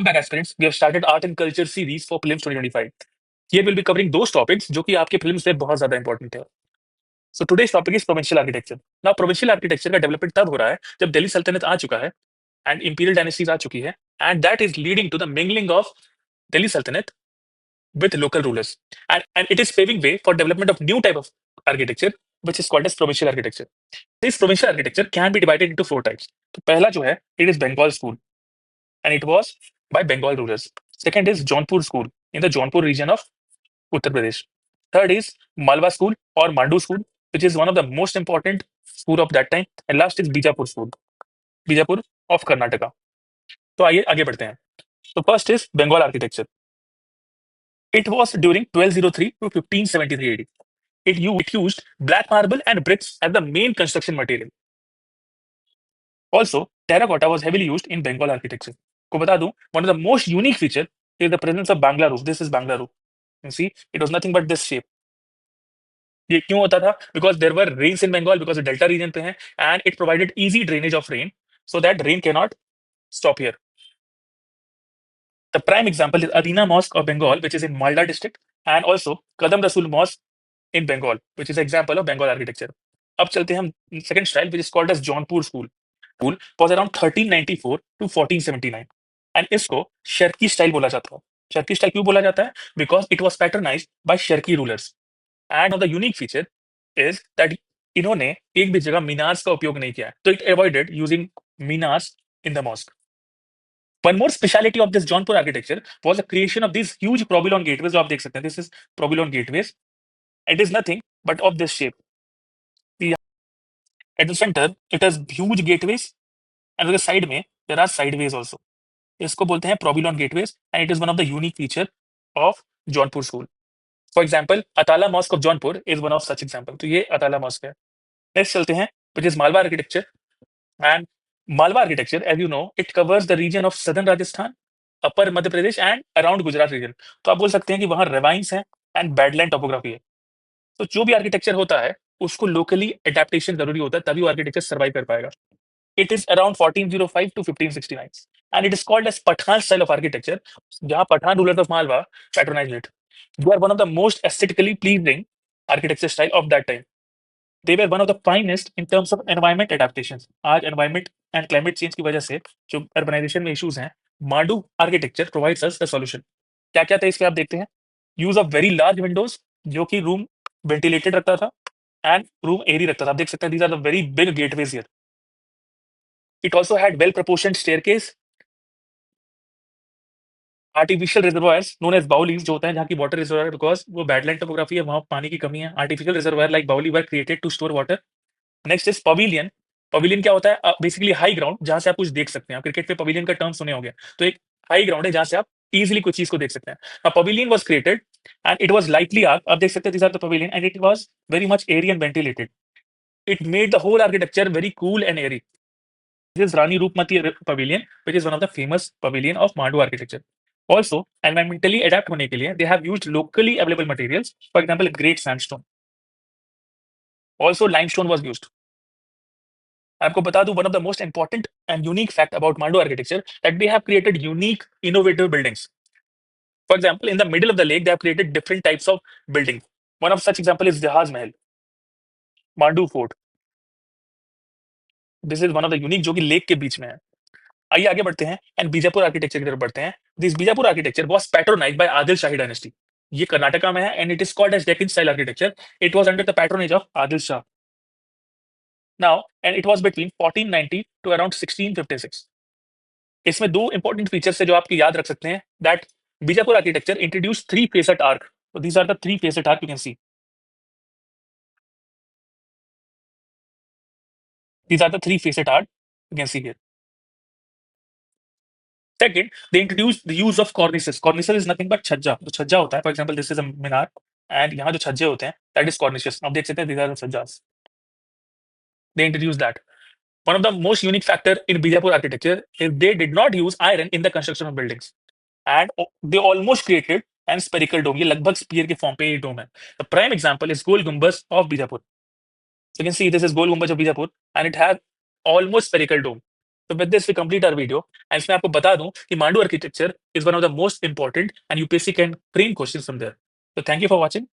Welcome back, aspirants. We have started Art and Culture series for prelims 2025. Here we'll be covering those topics जो कि आपके prelims में बहुत ज्यादा important है. So today's topic is provincial architecture. Now provincial architecture का development तब हो रहा है जब दिल्ली सल्तनत आ चुका है and imperial dynasties आ चुकी है and that is leading to the mingling of Delhi Sultanate with local rulers and it is paving way for development of new type of architecture which is called as provincial architecture. This provincial architecture can be divided into four types. तो पहला जो है it is Bengal school and it was by Bengal rulers. Second is Jaunpur school in the Jaunpur region of Uttar Pradesh. Third is Malwa school or Mandu school, which is one of the most important school of that time. And last is Bijapur school, Bijapur of Karnataka. तो आइए आगे बढ़ते हैं. So first is Bengal architecture. It was during 1203 to 1573 AD. It used black marble and bricks as the main construction material. Also, terracotta was heavily used in Bengal architecture. को बता दूं, one of the most unique feature is the presence of Bangla roof. This is Bangla roof. You see, it was nothing but this shape. ये क्यों होता था? Because there were rains in Bengal because delta region पे है and it provided easy drainage of rain so that rain cannot stop here. The prime example is Adina Mosque of Bengal, which is in Malda district, and also Kadam Rasul Mosque in Bengal, which is an example of Bengal architecture. अब चलते हैं हम second style, which is called as Jaunpur school. School was around 1394 to 1479, and इसको Sharki style बोला जाता है. Sharki style क्यों बोला जाता है? Because it was patronized by Sharki rulers. And of the unique feature is that इन्होंने एक भी जगह मीनार्स का उपयोग नहीं किया है. तो it avoided using minars in the mosque. One more speciality of this Jaunpur architecture was the creation of these huge provolone gateways. जो आप देख सकते हैं, this is provolone gateways. It is nothing but of this shape. At the center, it has huge gateways, and at the side में there are sideways also. इसको बोलते हैं provolone gateways, and it is one of the unique feature of Jaunpur school. For example, Atala Mosque of Jaunpur is one of such example. तो ये Atala Mosque है. Next चलते हैं, which is Malwa architecture. And Malwa architecture, as you know, it covers the region of southern Rajasthan, upper Madhya Pradesh and around Gujarat region. तो आप बोल सकते हैं कि वहाँ ravines है and badland topography है. तो जो भी आर्किटेक्चर होता है उसको लोकली एडेप्टेशन जरूरी होता है तभी वो आर्किटेक्चर सर्वाइव कर पाएगा. It is around 1405 to 1569 and it is called as Pathan style of architecture. जहाँ Pathan rulers of Malwa patronized it. They are one of the most aesthetically pleasing architecture style of that time. They were one of the finest in terms of environment adaptations. आज environment and climate change की वजह से जो urbanization में issues हैं, Mandu architecture provides us the solution. क्या क्या था इसमें आप देखते हैं. Use of very large windows जो कि room ventilated रखता था and room airy रखता था. आप देख सकते हैं these are the very big gateways here. It also had well proportioned staircase. Artificial reservoirs known as Baulis जो होता है जहाँ की water reservoir because वो badland topography है वहाँ पानी की कमी है. Artificial reservoir like Bauli were created to store water. Next is pavilion. Pavilion क्या होता है? बेसिकली हाई ग्राउंड जहां से आप कुछ देख सकते हैं. आप क्रिकेट पे पवेलियन का टर्म सुने होंगे. तो एक हाई ग्राउंड है जहां से आप इजीली कुछ चीज को देख सकते हैं. Pavilion was created and it was lightly arc. आप देख सकते हैं this are the pavilion and it was very much airy and ventilated. It made the whole architecture very cool and airy. This is Rani Rupmati pavilion which is one of the famous pavilion of Mandu architecture. Also, environmentally adapt होने के लिए they have used locally available materials. For example, great sandstone. Also, limestone was used. आपको बता दूं one of the most important and unique fact about Mandu architecture that they have created unique innovative buildings. For example, in the middle of the lake they have created different types of building. One of such example is Jahaz Mahal, Mandu Fort. This is one of the unique जो कि lake के बीच में है. आइए आगे बढ़ते हैं and Bijapur architecture की तरफ बढ़ते हैं. This Bijapur architecture was patronized by Adil Shahi dynasty. ये कर्नाटका में है and it is called as Deccan style architecture. It was under the patronage of Adil Shah. Now and it was between 1490 to around 1656. इसमें दो इंपॉर्टेंट फीचर्स है जो आपकी याद रख सकते हैं. That Bijapur architecture introduce three facet arc. So these are the three facet arc you can see. These are the three facet arc you can see here. Second, they introduced the use of cornices. Cornices is nothing but छज्जा. जो छज्जा होता है, for example, this is a Minar and यहाँ जो छज्जे होते हैं, that is cornices. आप देख सकते हैं these are the छज्जाs. They introduced that. One of the most unique factor in Bijapur architecture is they did not use iron in the construction of buildings, and they almost created an spherical dome. ये लगभग spear के form पे ये डोम है. The prime example is Gol Gumbaz of Bijapur. So you can see this is Gol Gumbaz of Bijapur, and it has almost spherical dome. तो with this we complete our video and इसमें आपको बता दूं कि Mandu architecture is one of the most important and UPSC can frame question from there. तो thank you for watching.